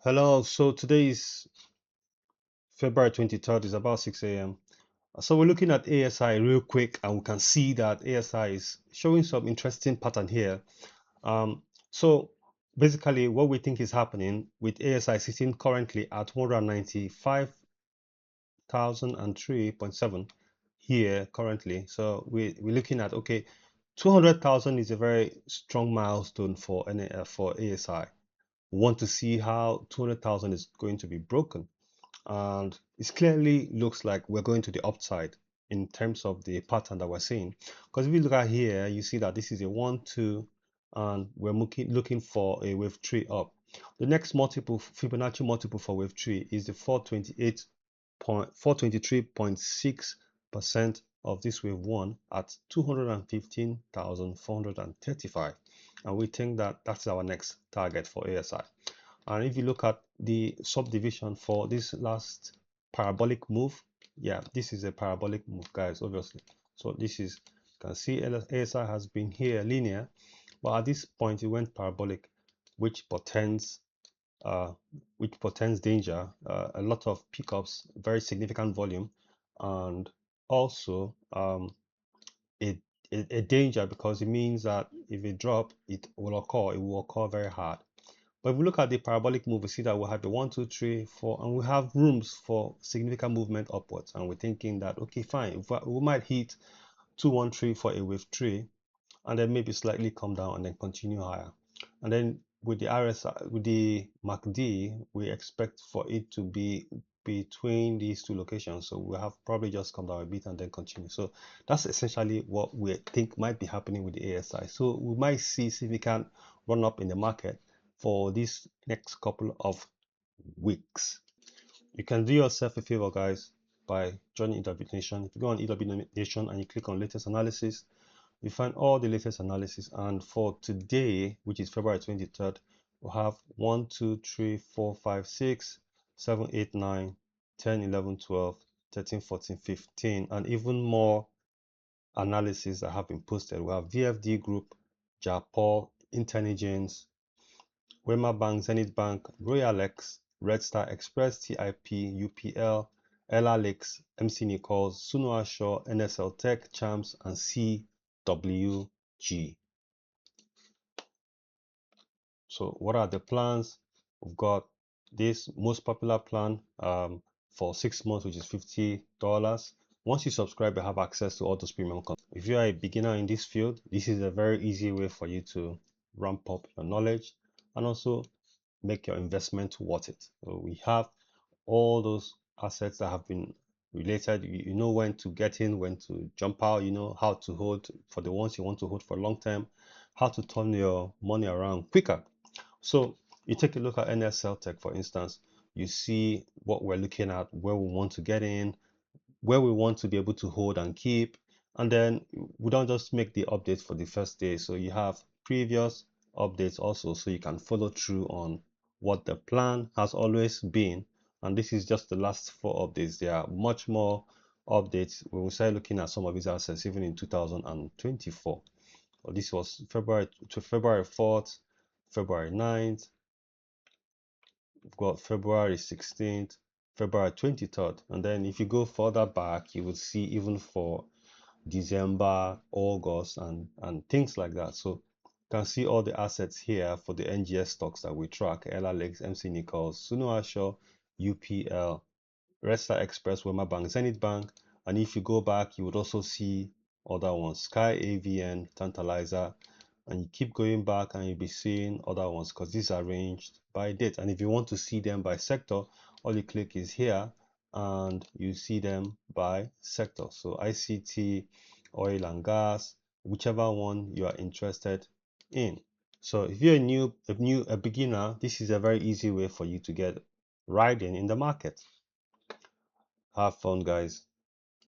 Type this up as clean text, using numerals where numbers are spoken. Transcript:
Hello, so today is February 23rd, it's about 6 a.m. So we're looking at ASI real quick and we can see that ASI is showing some interesting pattern here. So basically what we think is happening with ASI sitting currently at 195,003.7 here currently. So we're looking at, okay, 200,000 is a very strong milestone for ASI. We want to see how 200,000 is going to be broken. And it clearly looks like we're going to the upside in terms of the pattern that we're seeing. Because if you look at here, you see that this is a 1, 2, and we're looking for a wave 3 up. The next multiple, Fibonacci multiple for wave 3 is the 423.6% of this wave 1 at 215,435. And we think that that's our next target for ASI. And if you look at the subdivision for this last parabolic move, yeah, this is a parabolic move, guys, obviously. So this is, you can see ASI has been here linear, but at this point it went parabolic, which portends danger, a lot of pickups, very significant volume, and also a, a danger, because it means that if it drop, it will occur very hard. But if we look at the parabolic move, we see that we have the 1, 2, 3, 4, and we have rooms for significant movement upwards. And we're thinking that, okay, fine, we might hit 2, 1, 3 for a wave 3, and then maybe slightly come down and then continue higher. And then with the RSI, with the MACD, we expect for it to be between these two locations. So we have probably just come down a bit and then continue. So that's essentially what we think might be happening with the ASI. So we might see significant run up in the market for this next couple of weeks. You can do yourself a favor, guys, by joining EW Nation. If you go on EW Nation and you click on latest analysis, you find all the latest analysis. And for today, which is February 23rd, we have 1, 2, 3, 4, 5, 6, 7, 8, 9, 10, 11, 12, 13, 14, 15, and even more analysis that have been posted. We have VFD Group, Japol, Intelligence, Wema Bank, Zenith Bank, Royalex, Red Star Express, TIP, UPL, LRLX, MC Nichols, Suno Ashore, NSL Tech, Champs, and CWG. So what are the plans? We've got this most popular plan for 6 months, which is $50. Once you subscribe, you have access to all those premium content. If you are a beginner in this field, this is a very easy way for you to ramp up your knowledge and also make your investment worth it. So we have all those assets that have been related. You know when to get in, when to jump out, you know how to hold for the ones you want to hold for long term, how to turn your money around quicker. So you take a look at NSL Tech, for instance, you see what we're looking at, where we want to get in, where we want to be able to hold and keep. And then we don't just make the updates for the first day. So you have previous updates also, so you can follow through on what the plan has always been. And this is just the last 4 updates. There are much more updates when we start looking at some of these assets, even in 2024. This was February 4th, February 9th, we've got February 16th, February 23rd. And then if you go further back, you will see even for December, August, and things like that. So you can see all the assets here for the NGS stocks that we track: LRLX, MC Nichols, Suno Ashore, UPL, Red Star Express, Wema Bank, Zenith Bank. And if you go back, you would also see other ones: Sky, AVN, Tantalizer, and you keep going back and you'll be seeing other ones, because these are arranged by date. And if you want to see them by sector, all you click is here and you see them by sector. So ICT, oil and gas, whichever one you are interested in. So if you're a beginner, this is a very easy way for you to get riding in the market. Have fun, guys.